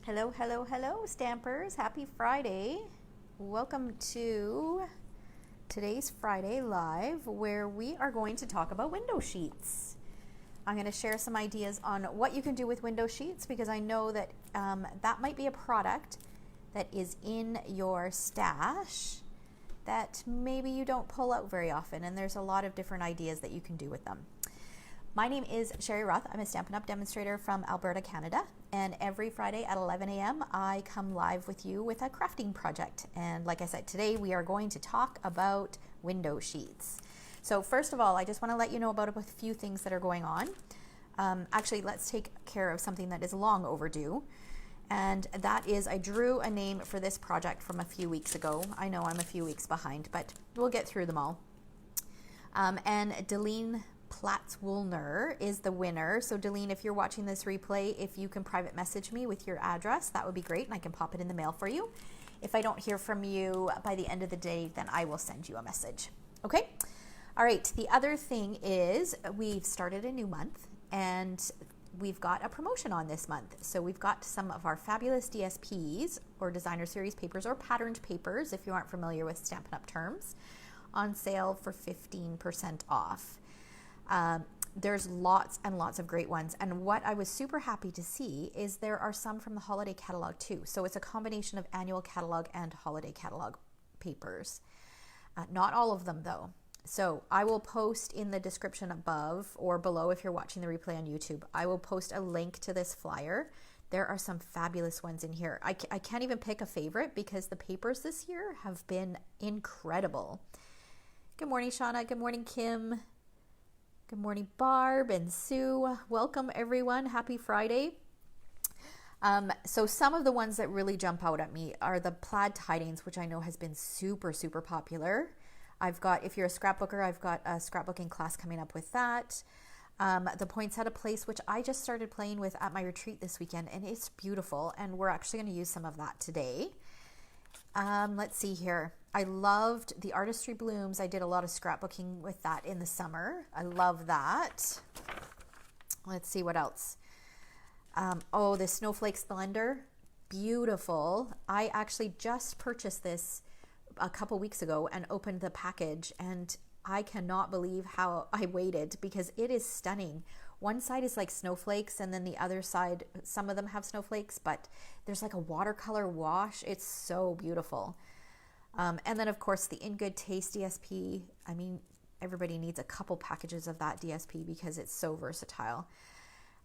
Hello, hello, hello, Stampers. Happy Friday. Welcome to today's Friday Live, where we are going to talk about window sheets. I'm going to share some ideas on what you can do with window sheets because I know that that might be a product that is in your stash that maybe you don't pull out very often, and there's a lot of different ideas that you can do with them. My name is Sherry Roth. I'm a Stampin' Up! Demonstrator from Alberta, Canada, and every Friday at 11 a.m. I come live with you with a crafting project. And like I said, today we are going to talk about window sheets. So first of all, I just want to let you know about a few things that are going on. Actually, let's take care of something that is long overdue. And that is, I drew a name for this project from a few weeks ago. I know I'm a few weeks behind, but we'll get through them all. And Deline Platz-Woolner is the winner. So Deline, if you're watching this replay, if you can private message me with your address, that would be great, and I can pop it in the mail for you. If I don't hear from you by the end of the day, then I will send you a message. Okay? All right, the other thing is we've started a new month, and we've got a promotion on this month. So we've got some of our fabulous DSPs, or designer series papers, or patterned papers, if you aren't familiar with Stampin' Up! Terms, on sale for 15% off. There's lots and lots of great ones, and what I was super happy to see is there are some from the holiday catalog too. So it's a combination of annual catalog and holiday catalog papers. Not all of them though. So I will post in the description above or below, if you're watching the replay on YouTube, I will post a link to this flyer. There are some fabulous ones in here. I can't even pick a favorite because the papers this year have been incredible. Good morning, Shauna. Good morning, Kim. Good morning, Barb and Sue. Welcome, everyone. Happy Friday. So some of the ones that really jump out at me are the plaid tidings, which I know has been super, super popular. I've got, if you're a scrapbooker, I've got a scrapbooking class coming up with that. The Poinsettia Petals, which I just started playing with at my retreat this weekend, and it's beautiful, and we're actually going to use some of that today. Let's see here. I loved the Artistry Blooms. I did a lot of scrapbooking with that in the summer. I love that. Let's see what else. Oh, the Snowflake Splendor. Beautiful. I actually just purchased this a couple weeks ago and opened the package, and I cannot believe how I waited because it is stunning. One side is like snowflakes, and then the other side, some of them have snowflakes, but there's like a watercolor wash. It's so beautiful. And then, of course, the In Good Taste DSP. I mean, everybody needs a couple packages of that DSP because it's so versatile.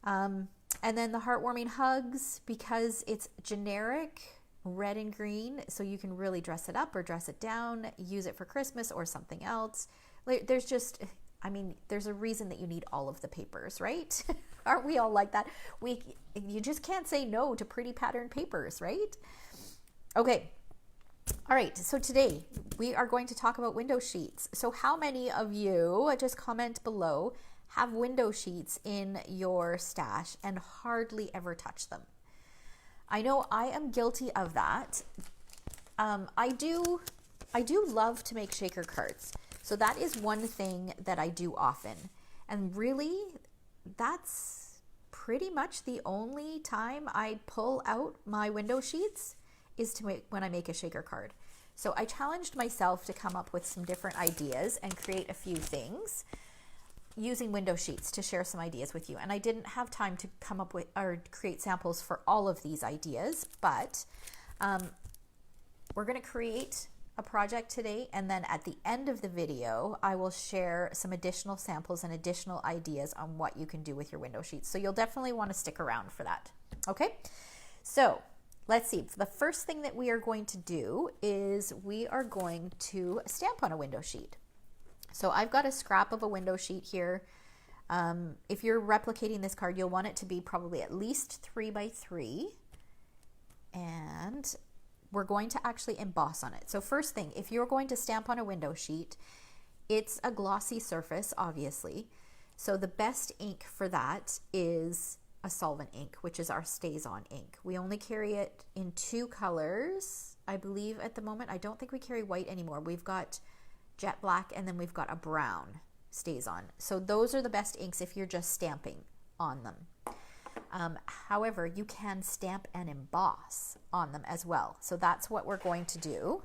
And then the Heartwarming Hugs, because it's generic, red and green, so you can really dress it up or dress it down, use it for Christmas or something else. There's just, I mean, there's a reason that you need all of the papers, right? Aren't we all like that? You just can't say no to pretty patterned papers, right? Okay. All right, so today we are going to talk about window sheets. So how many of you, just comment below, have window sheets in your stash and hardly ever touch them? I know I am guilty of that. I do love to make shaker cards. So that is one thing that I do often. And really, that's pretty much the only time I pull out my window sheets is to make when I make a shaker card. So I challenged myself to come up with some different ideas and create a few things using window sheets to share some ideas with you. And I didn't have time to come up with or create samples for all of these ideas, but we're going to create a project today, and then at the end of the video I will share some additional samples and additional ideas on what you can do with your window sheets. So you'll definitely want to stick around for that. Okay, so let's see. The first thing that we are going to do is we are going to stamp on a window sheet. So I've got a scrap of a window sheet here. If you're replicating this card, you'll want it to be probably at least 3 by 3. And we're going to actually emboss on it. So first thing, if you're going to stamp on a window sheet, it's a glossy surface, obviously. So the best ink for that is a solvent ink, which is our StazOn ink. We only carry it in 2 colors, I believe, at the moment. I don't think we carry white anymore. We've got jet black, and then we've got a brown StazOn. So those are the best inks if you're just stamping on them. However, you can stamp and emboss on them as well. So that's what we're going to do.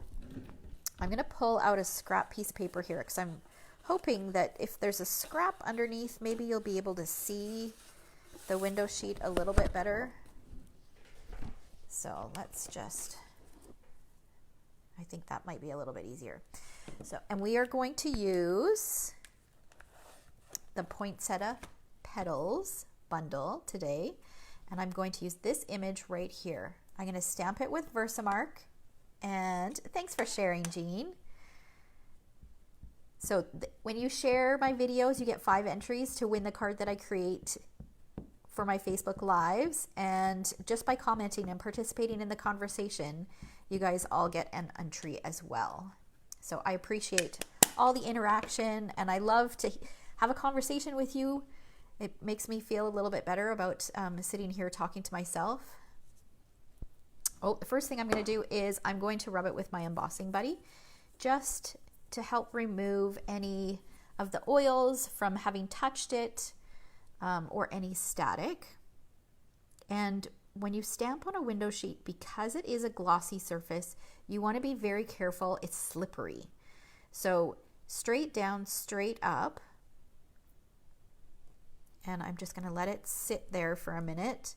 I'm going to pull out a scrap piece of paper here because I'm hoping that if there's a scrap underneath, maybe you'll be able to see the window sheet a little bit better. So let's just, I think that might be a little bit easier. So, and we are going to use the Poinsettia Petals bundle today, and I'm going to use this image right here. I'm going to stamp it with Versamark, and thanks for sharing, Jean. So when you share my videos, you get 5 entries to win the card that I create for my Facebook Lives, and just by commenting and participating in the conversation, you guys all get an entry as well. So I appreciate all the interaction, and I love to have a conversation with you. It makes me feel a little bit better about sitting here talking to myself. Oh, the first thing I'm going to do is I'm going to rub it with my embossing buddy just to help remove any of the oils from having touched it or any static. And when you stamp on a window sheet, because it is a glossy surface, you want to be very careful. It's slippery. So straight down, straight up. And I'm just going to let it sit there for a minute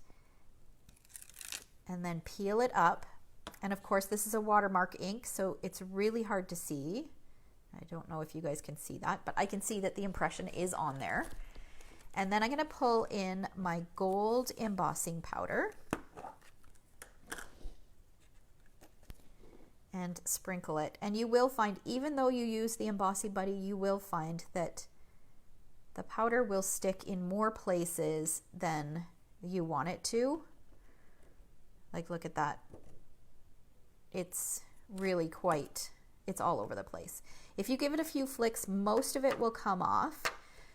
and then peel it up. And of course, this is a watermark ink, so it's really hard to see. I don't know if you guys can see that, but I can see that the impression is on there. And then I'm going to pull in my gold embossing powder and sprinkle it. And you will find, even though you use the embossing buddy, you will find that the powder will stick in more places than you want it to. Like, look at that. It's really it's all over the place. If you give it a few flicks, most of it will come off.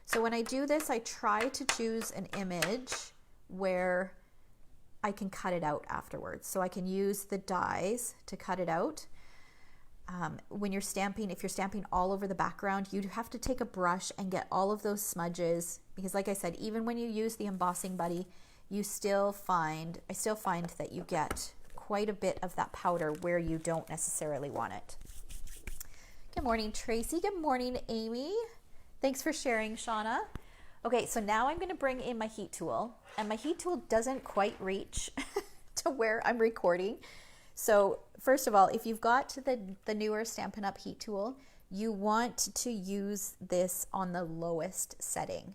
So when I do this, I try to choose an image where I can cut it out afterwards. So I can use the dies to cut it out. When you're stamping, if you're stamping all over the background, you have to take a brush and get all of those smudges, because like I said, even when you use the embossing buddy, I still find that you get quite a bit of that powder where you don't necessarily want it. Good morning, Tracy. Good morning, Amy. Thanks for sharing, Shauna. Okay, so now I'm going to bring in my heat tool, and my heat tool doesn't quite reach to where I'm recording. So first of all, if you've got the newer Stampin' Up! Heat tool, you want to use this on the lowest setting.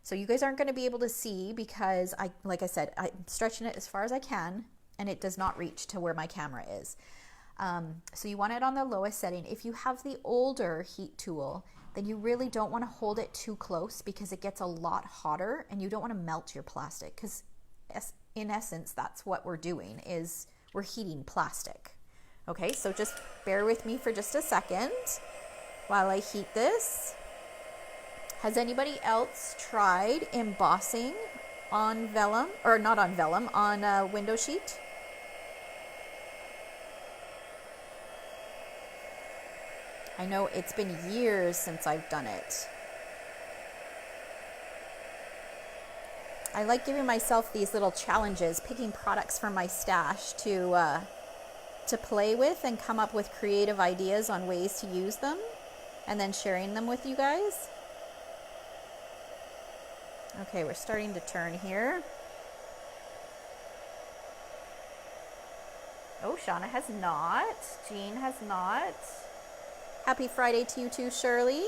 So you guys aren't going to be able to see because like I said, I'm stretching it as far as I can, and it does not reach to where my camera is. So you want it on the lowest setting. If you have the older heat tool, then you really don't want to hold it too close because it gets a lot hotter and you don't want to melt your plastic, because in essence, that's what we're doing, is we're heating plastic. Okay, so just bear with me for just a second while I heat this. Has anybody else tried embossing on vellum, or not on vellum, on a window sheet? I know it's been years since I've done it. I like giving myself these little challenges, picking products from my stash to play with and come up with creative ideas on ways to use them, and then sharing them with you guys. Okay, we're starting to turn here. Oh, Shauna has not. Jean has not. Happy Friday to you too, Shirley.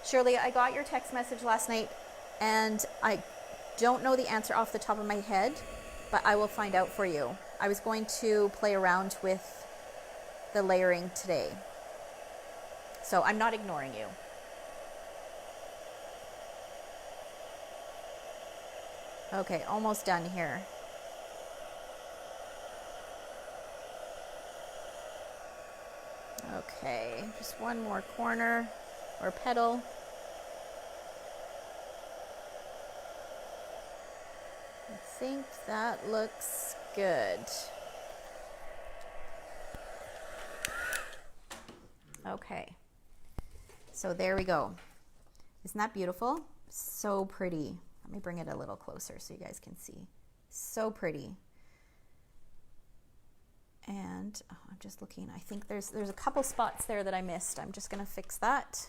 Shirley, I got your text message last night, and I don't know the answer off the top of my head, but I will find out for you. I was going to play around with the layering today, so I'm not ignoring you. Okay, almost done here. Okay, just one more corner or petal. I think that looks good. Okay, so there we go. Isn't that beautiful? So pretty. Let me bring it a little closer so you guys can see. So pretty. And oh, I'm just looking, I think there's a couple spots there that I missed. I'm just gonna fix that.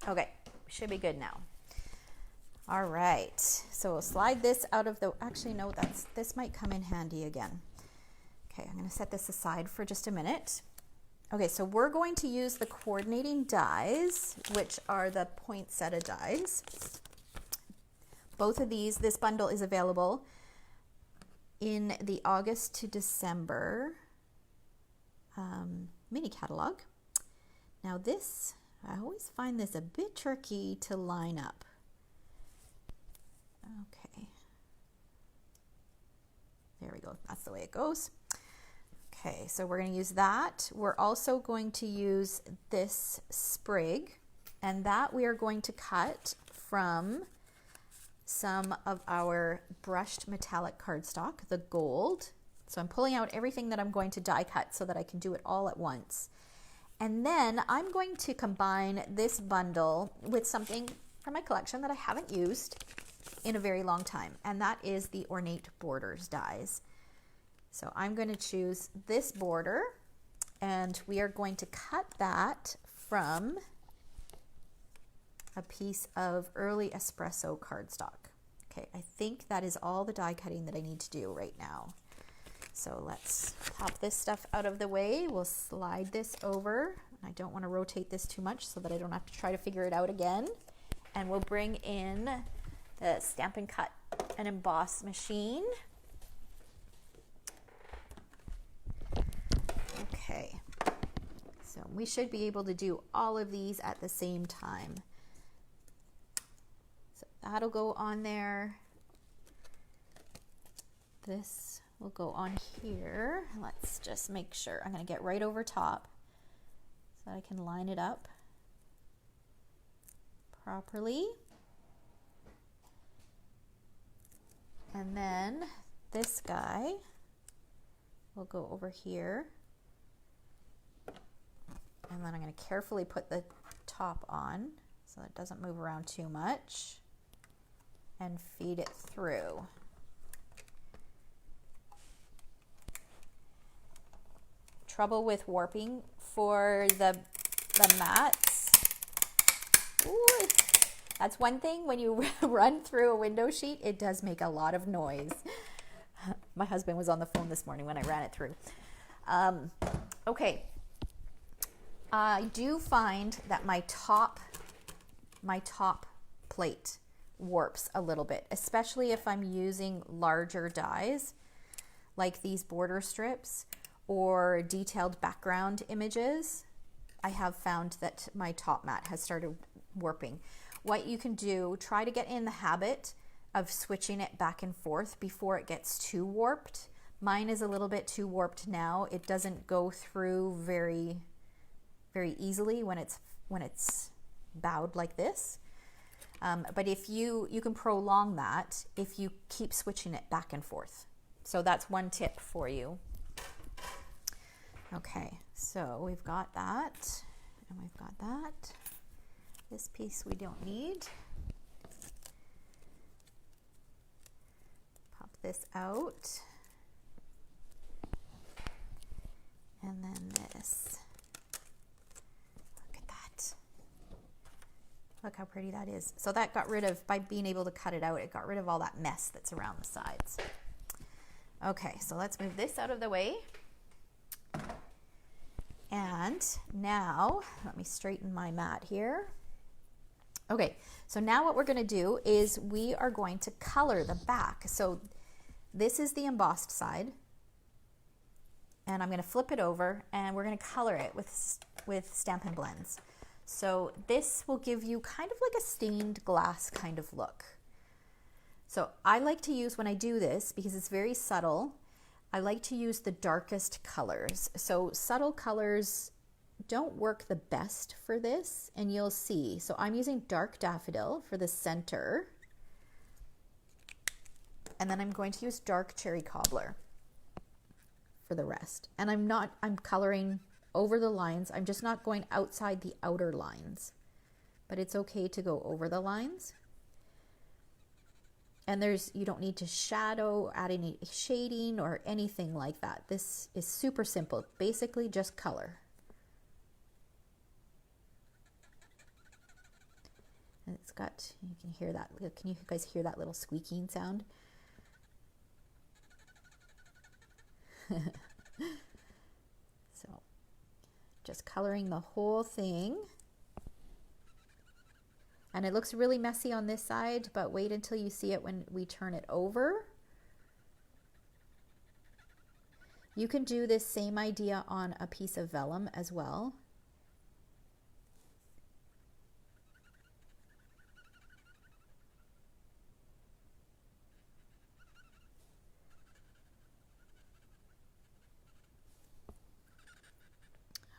Okay, should be good now. All right, so we'll slide this out of the, actually no, this might come in handy again. Okay, I'm gonna set this aside for just a minute. Okay, so we're going to use the coordinating dies, which are the poinsettia dies. Both of these, this bundle is available in the August to December mini catalog. Now this, I always find this a bit tricky to line up. Okay, there we go, that's the way it goes. Okay, so we're going to use that. We're also going to use this sprig, and that we are going to cut from some of our brushed metallic cardstock, the gold. So I'm pulling out everything that I'm going to die cut so that I can do it all at once. And then I'm going to combine this bundle with something from my collection that I haven't used in a very long time, and that is the Ornate Borders dies. So I'm going to choose this border, and we are going to cut that from a piece of early espresso cardstock. Okay, I think that is all the die cutting that I need to do right now. So let's pop this stuff out of the way. We'll slide this over. I don't want to rotate this too much so that I don't have to try to figure it out again. And we'll bring in the Stampin' Cut and Emboss machine. Okay, so we should be able to do all of these at the same time. So that'll go on there. This will go on here. Let's just make sure. I'm going to get right over top so that I can line it up properly. And then this guy will go over here. And then I'm going to carefully put the top on so it doesn't move around too much, and feed it through. Trouble with warping for the mats. Ooh, that's one thing, when you run through a window sheet, it does make a lot of noise. My husband was on the phone this morning when I ran it through. Okay. I do find that my top plate warps a little bit, especially if I'm using larger dies like these border strips or detailed background images. I have found that my top mat has started warping. What you can do, try to get in the habit of switching it back and forth before it gets too warped. Mine is a little bit too warped now. It doesn't go through very easily when it's bowed like this. But if you can prolong that if you keep switching it back and forth. So that's one tip for you. Okay, so we've got that, and we've got that. This piece we don't need. Pop this out. And then this. Look at that. Look how pretty that is. So that got rid of, by being able to cut it out, it got rid of all that mess that's around the sides. Okay, so let's move this out of the way. And now, let me straighten my mat here. Okay, so now what we're going to do is we are going to color the back. So this is the embossed side, and I'm going to flip it over, and we're going to color it with Stampin' Blends. So this will give you kind of like a stained glass kind of look. So I like to use, when I do this, because it's very subtle, I like to use the darkest colors. So subtle colors don't work the best for this, and you'll see. So I'm using dark daffodil for the center. and then I'm going to use dark cherry cobbler for the rest. And I'm coloring over the lines. I'm just not going outside the outer lines, but it's okay to go over the lines. And you don't need to shadow, add any shading or anything like that. This is super simple, basically just color. And it's got, you can hear that, can you guys hear that little squeaking sound? So just coloring the whole thing. And it looks really messy on this side, but wait until you see it when we turn it over. You can do this same idea on a piece of vellum as well.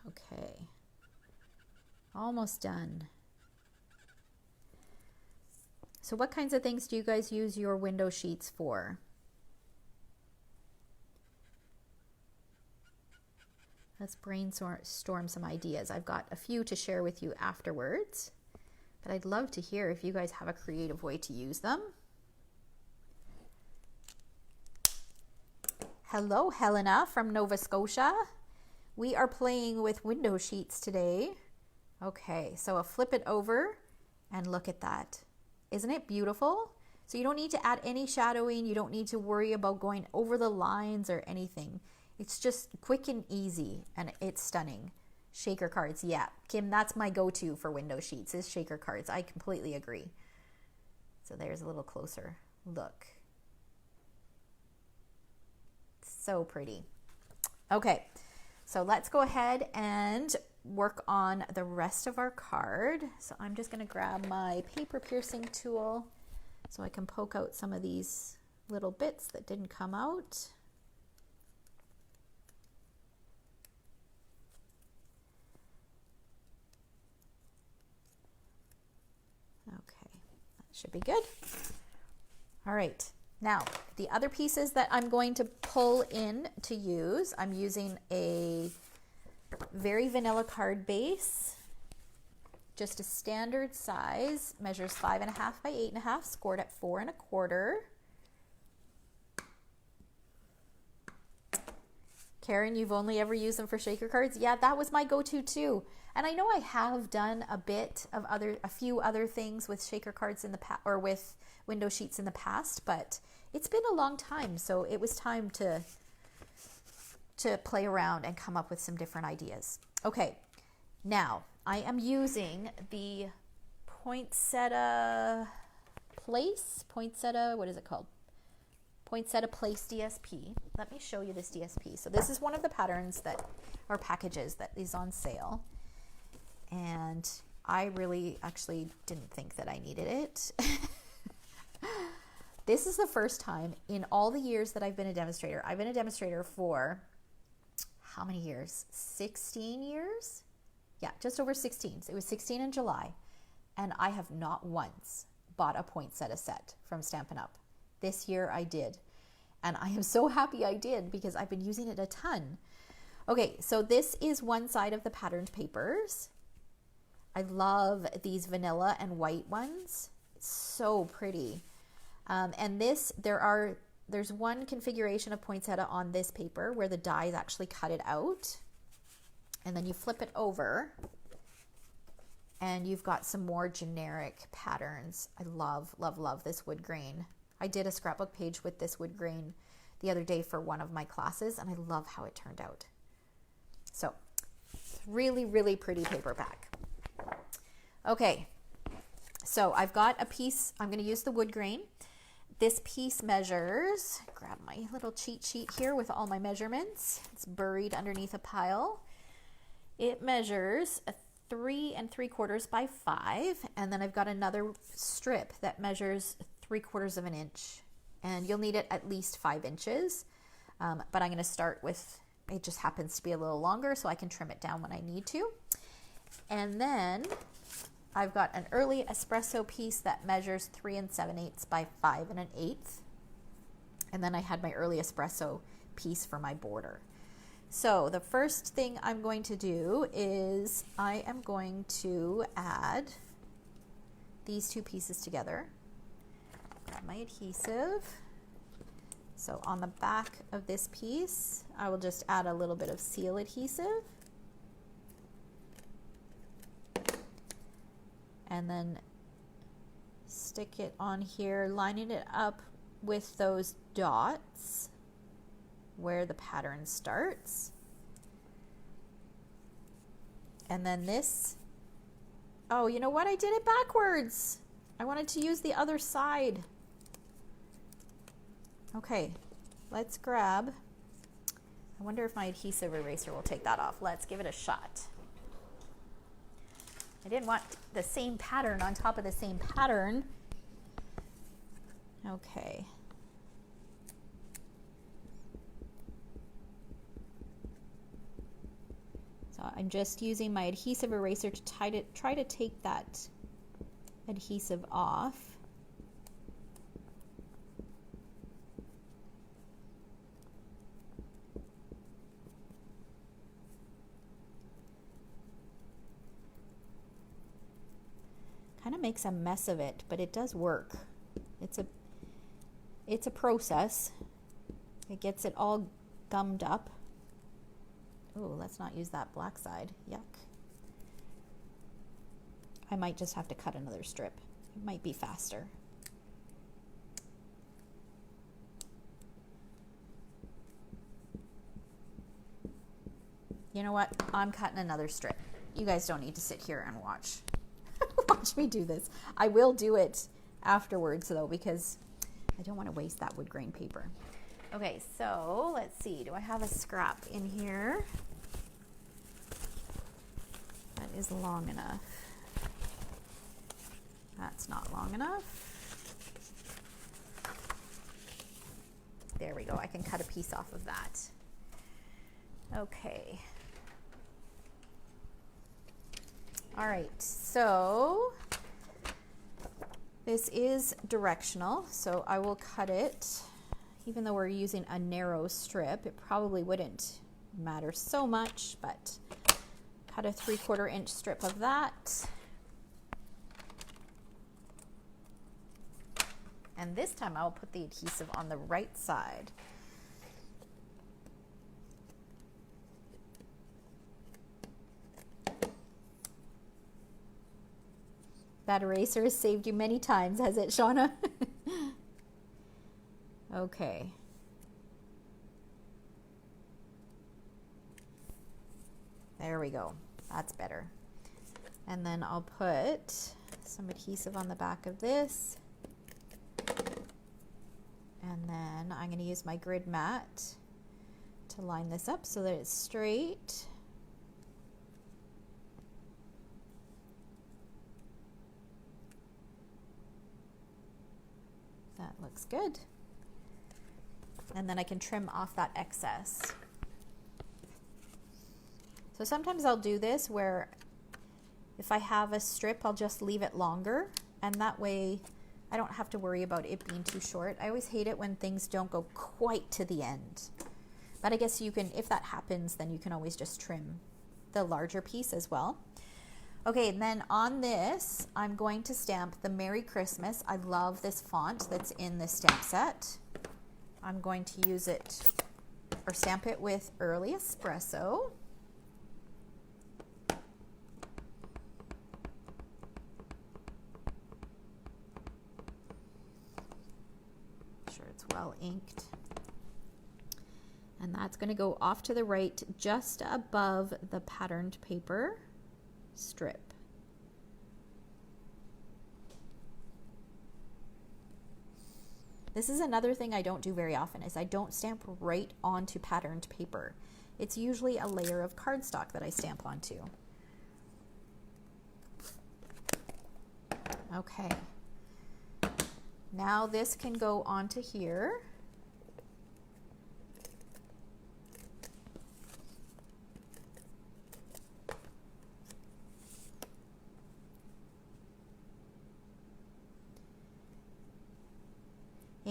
Okay, almost done. So what kinds of things do you guys use your window sheets for? Let's brainstorm some ideas. I've got a few to share with you afterwards, but I'd love to hear if you guys have a creative way to use them. Hello, Helena from Nova Scotia. We are playing with window sheets today. Okay, so I'll flip it over and look at that. Isn't it beautiful? So you don't need to add any shadowing. You don't need to worry about going over the lines or anything. It's just quick and easy, and it's stunning. Shaker cards, yeah. Kim, that's my go-to for window sheets is shaker cards. I completely agree. So there's a little closer look. So pretty. Okay, so let's go ahead and work on the rest of our card. So I'm just going to grab my paper piercing tool so I can poke out some of these little bits that didn't come out. Okay, that should be good. All right, now the other pieces that I'm going to pull in to use, I'm using a very vanilla card base, just a standard size, measures 5.5 by 8.5, scored at 4 1/4. Karen, you've only ever used them for shaker cards? Yeah, that was my go-to too. And I know I have done a few other things with shaker cards in the past, or with window sheets in the past, but it's been a long time, so it was time to play around and come up with some different ideas. Okay, now I am using the Poinsettia what is it called? Poinsettia Place DSP. Let me show you this DSP. So this is one of the patterns or packages that is on sale. And I really actually didn't think that I needed it. This is the first time in all the years that I've been a demonstrator. I've been a demonstrator for how many years? 16 years? Yeah, just over 16. So it was 16 in July. And I have not once bought a poinsettia set from Stampin' Up. This year I did. And I am so happy I did because I've been using it a ton. Okay, so this is one side of the patterned papers. I love these vanilla and white ones. It's so pretty. And there's one configuration of poinsettia on this paper where the die is actually cut it out. And then you flip it over and you've got some more generic patterns. I love, love, love this wood grain. I did a scrapbook page with this wood grain the other day for one of my classes, and I love how it turned out. So, really, really pretty paperback. Okay, so I've got a piece, I'm going to use the wood grain. This piece measures, grab my little cheat sheet here with all my measurements. It's buried underneath a pile. It measures 3 3/4 by 5, and then I've got another strip that measures 3/4 of an inch, and you'll need it at least 5 inches, but I'm going to start with, it just happens to be a little longer so I can trim it down when I need to. And then I've got an early espresso piece that measures 3 7/8 by 5 1/8. And then I had my early espresso piece for my border. So the first thing I'm going to do is I am going to add these two pieces together. Grab my adhesive. So on the back of this piece, I will just add a little bit of seal adhesive. And then stick it on here, lining it up with those dots where the pattern starts. And then this, oh, you know what? I did it backwards. I wanted to use the other side. Okay, let's grab, I wonder if my adhesive eraser will take that off. Let's give it a shot. I didn't want the same pattern on top of the same pattern. Okay. So I'm just using my adhesive eraser to try to take that adhesive off. Kind of makes a mess of it, but it does work. It's a process. It gets it all gummed up. Oh, let's not use that black side. Yuck. I might just have to cut another strip. It might be faster. You know what? I'm cutting another strip. You guys don't need to sit here and watch. Watch me do this. I will do it afterwards though, because I don't want to waste that wood grain paper. Okay, so let's see. Do I have a scrap in here that is long enough? That's not long enough. There we go. I can cut a piece off of that. Okay. All right, so this is directional, so I will cut it. Even though we're using a narrow strip, it probably wouldn't matter so much, but cut a 3/4 inch strip of that. And this time I'll put the adhesive on the right side. That eraser has saved you many times, has it, Shauna? Okay. There we go. That's better. And then I'll put some adhesive on the back of this. And then I'm going to use my grid mat to line this up so that it's straight. That looks good. And then I can trim off that excess. So sometimes I'll do this where if I have a strip, I'll just leave it longer, and that way I don't have to worry about it being too short. I always hate it when things don't go quite to the end. But I guess you can, if that happens, then you can always just trim the larger piece as well. Okay, and then on this, I'm going to stamp the Merry Christmas. I love this font that's in this stamp set. I'm going to use it, or stamp it with Early Espresso. Make sure it's well inked. And that's going to go off to the right just above the patterned paper strip. This is another thing I don't do very often, is I don't stamp right onto patterned paper. It's usually a layer of cardstock that I stamp onto. Okay. Now this can go onto here.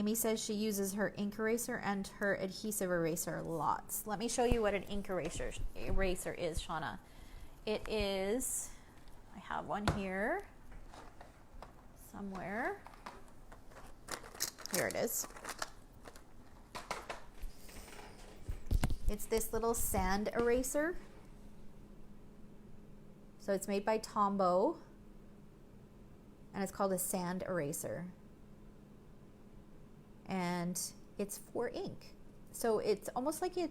Amy says she uses her ink eraser and her adhesive eraser lots. Let me show you what an ink eraser is, Shauna. It is, I have one here somewhere. Here it is. It's this little sand eraser. So it's made by Tombow, and it's called a sand eraser. And it's for ink. So it's almost like I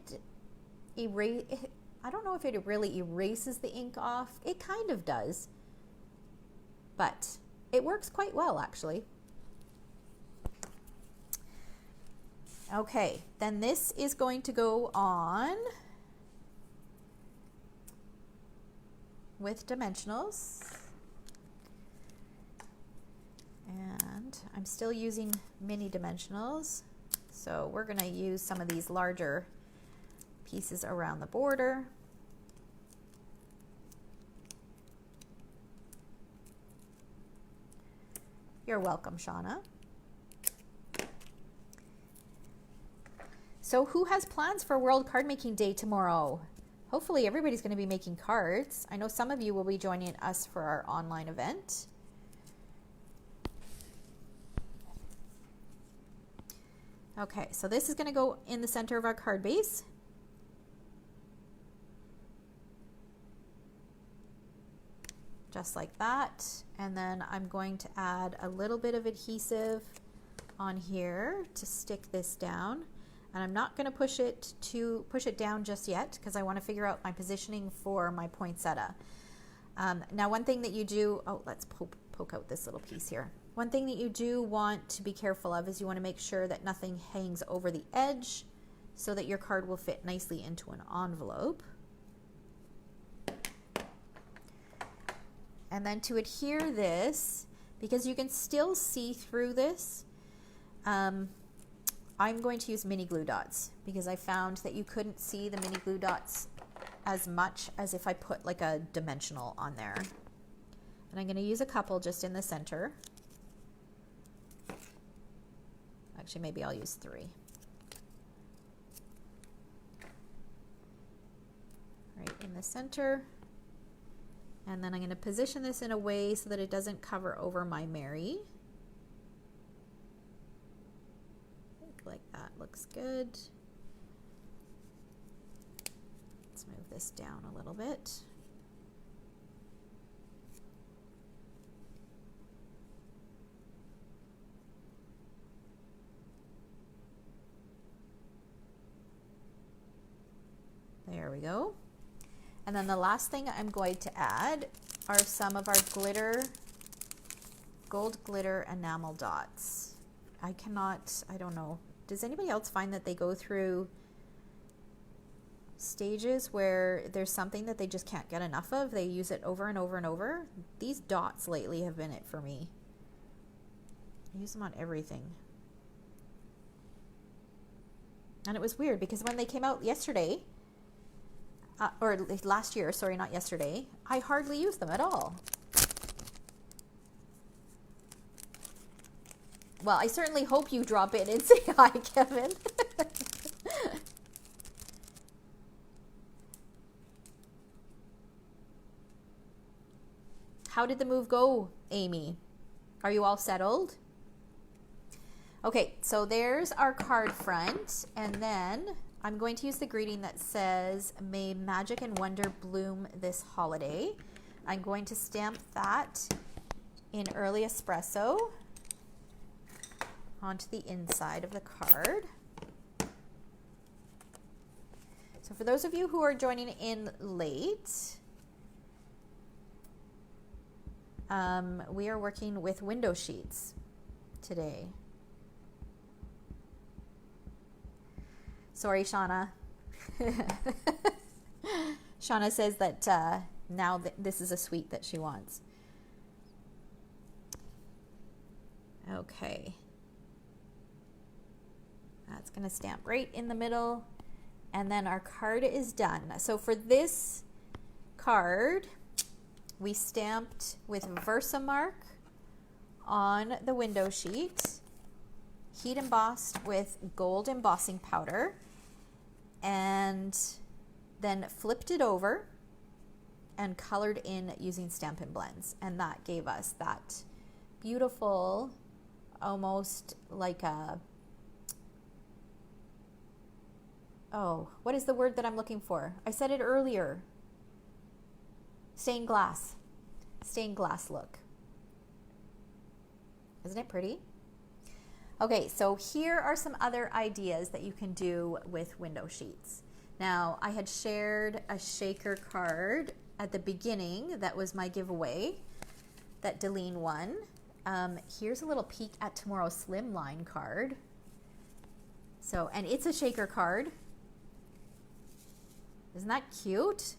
don't know if it really erases the ink off. It kind of does, but it works quite well actually. Okay, then this is going to go on with dimensionals. And I'm still using mini dimensionals. So we're gonna use some of these larger pieces around the border. You're welcome, Shauna. So who has plans for World Card Making Day tomorrow? Hopefully everybody's going to be making cards. I know some of you will be joining us for our online event. Okay, so this is going to go in the center of our card base. Just like that. And then I'm going to add a little bit of adhesive on here to stick this down. And I'm not going to push it down just yet because I want to figure out my positioning for my poinsettia. Now one thing that you do, let's poke out this little piece here. One thing that you do want to be careful of is you want to make sure that nothing hangs over the edge so that your card will fit nicely into an envelope. And then to adhere this, because you can still see through this, I'm going to use mini glue dots because I found that you couldn't see the mini glue dots as much as if I put like a dimensional on there. And I'm going to use a couple just in the center. Actually, maybe I'll use 3. Right in the center. And then I'm going to position this in a way so that it doesn't cover over my Mary. Like that looks good. Let's move this down a little bit. There we go. And then the last thing I'm going to add are some of our gold glitter enamel dots. I don't know. Does anybody else find that they go through stages where there's something that they just can't get enough of? They use it over and over and over. These dots lately have been it for me. I use them on everything. And it was weird because when they came out yesterday, or last year, sorry, not yesterday, I hardly used them at all. Well, I certainly hope you drop in and say hi, Kevin. How did the move go, Amy? Are you all settled? Okay, so there's our card front, and then I'm going to use the greeting that says, "May magic and wonder bloom this holiday." I'm going to stamp that in early espresso onto the inside of the card. So for those of you who are joining in late, we are working with window sheets today. Sorry, Shauna. Shauna says that now this is a sweet that she wants. Okay. That's going to stamp right in the middle, and then our card is done. So for this card, we stamped with Versamark on the window sheet heat embossed with gold embossing powder, and then flipped it over and colored in using Stampin' Blends. And that gave us that beautiful, almost like a, oh, what is the word that I'm looking for? I said it earlier. Stained glass look. Isn't it pretty? Okay, so here are some other ideas that you can do with window sheets. Now, I had shared a shaker card at the beginning. That was my giveaway that Delene won. Here's a little peek at tomorrow's Slimline card. So, and it's a shaker card. Isn't that cute?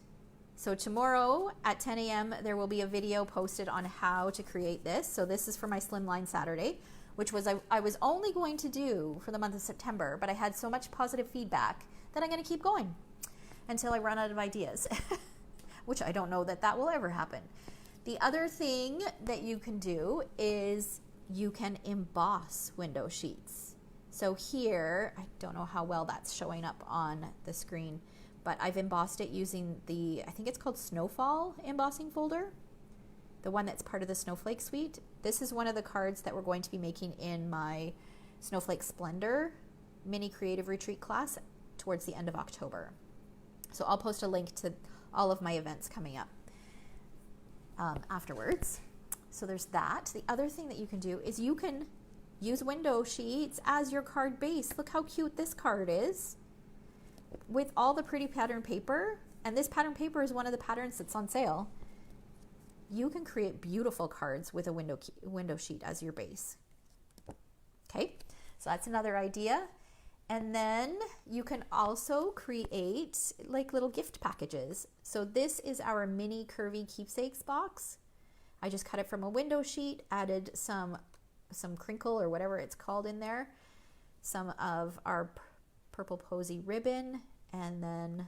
So tomorrow at 10 a.m. there will be a video posted on how to create this. So this is for my Slimline Saturday, which was I was only going to do for the month of September, but I had so much positive feedback that I'm going to keep going until I run out of ideas, which I don't know that that will ever happen. The other thing that you can do is you can emboss window sheets. So here, I don't know how well that's showing up on the screen, but I've embossed it using the, I think it's called Snowfall embossing folder, the one that's part of the Snowflake suite. This is one of the cards that we're going to be making in my Snowflake Splendor mini creative retreat class towards the end of October. So I'll post a link to all of my events coming up afterwards. So there's that. The other thing that you can do is you can use window sheets as your card base. Look how cute this card is, with all the pretty pattern paper, and this pattern paper is one of the patterns that's on sale. You can create beautiful cards with a window sheet as your base. Okay, so that's another idea. And then you can also create like little gift packages. So this is our mini curvy keepsakes box. I just cut it from a window sheet, added some crinkle or whatever it's called in there, some of our purple posy ribbon, and then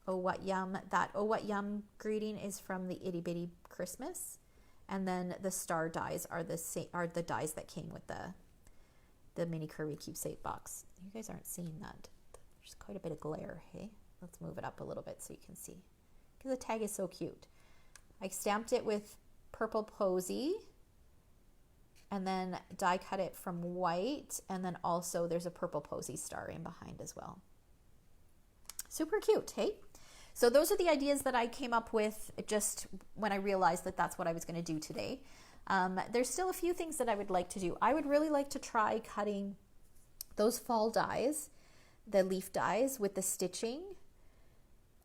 oh what yum. That oh what yum greeting is from the Itty Bitty Christmas, and then the star dies are the dies that came with the mini curvy keepsake box. You guys aren't seeing that. There's quite a bit of glare. Hey, let's move it up a little bit so you can see, because the tag is so cute. I stamped it with purple posy and then die cut it from white, and then also there's a purple posy star in behind as well. Super cute, hey? So those are the ideas that I came up with just when I realized that that's what I was going to do today. There's still a few things that I would like to do. I would really like to try cutting those fall dies, the leaf dies with the stitching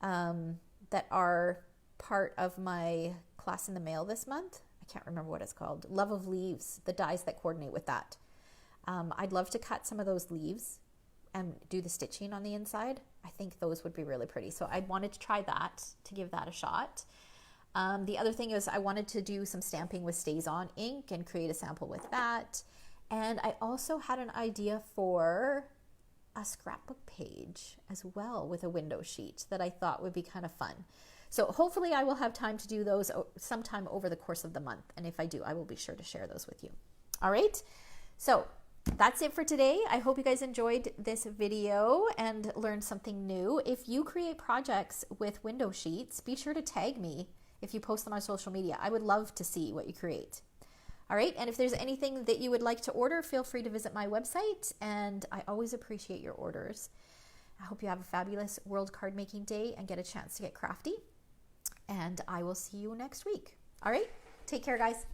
that are part of my class in the mail this month. I can't remember what it's called. Love of Leaves, the dies that coordinate with that. I'd love to cut some of those leaves and do the stitching on the inside. I think those would be really pretty. So I wanted to try that, to give that a shot. The other thing is I wanted to do some stamping with Stays On ink and create a sample with that. And I also had an idea for a scrapbook page as well with a window sheet that I thought would be kind of fun. So hopefully I will have time to do those sometime over the course of the month. And if I do, I will be sure to share those with you. All right. So that's it for today. I hope you guys enjoyed this video and learned something new. If you create projects with window sheets, be sure to tag me if you post them on social media. I would love to see what you create. All right. And if there's anything that you would like to order, feel free to visit my website. And I always appreciate your orders. I hope you have a fabulous World Card Making Day and get a chance to get crafty. And I will see you next week. All right. Take care, guys.